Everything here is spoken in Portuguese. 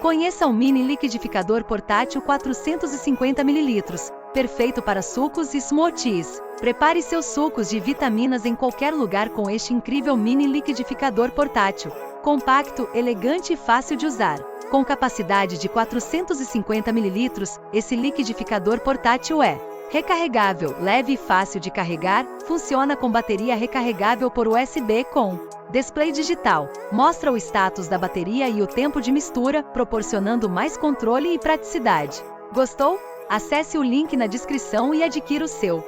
Conheça o mini liquidificador portátil 450 ml, perfeito para sucos e smoothies. Prepare seus sucos de vitaminas em qualquer lugar com este incrível mini liquidificador portátil. Compacto, elegante e fácil de usar. Com capacidade de 450 ml, esse liquidificador portátil é recarregável, leve e fácil de carregar, funciona com bateria recarregável por USB com display digital. Mostra o status da bateria e o tempo de mistura, proporcionando mais controle e praticidade. Gostou? Acesse o link na descrição e adquira o seu.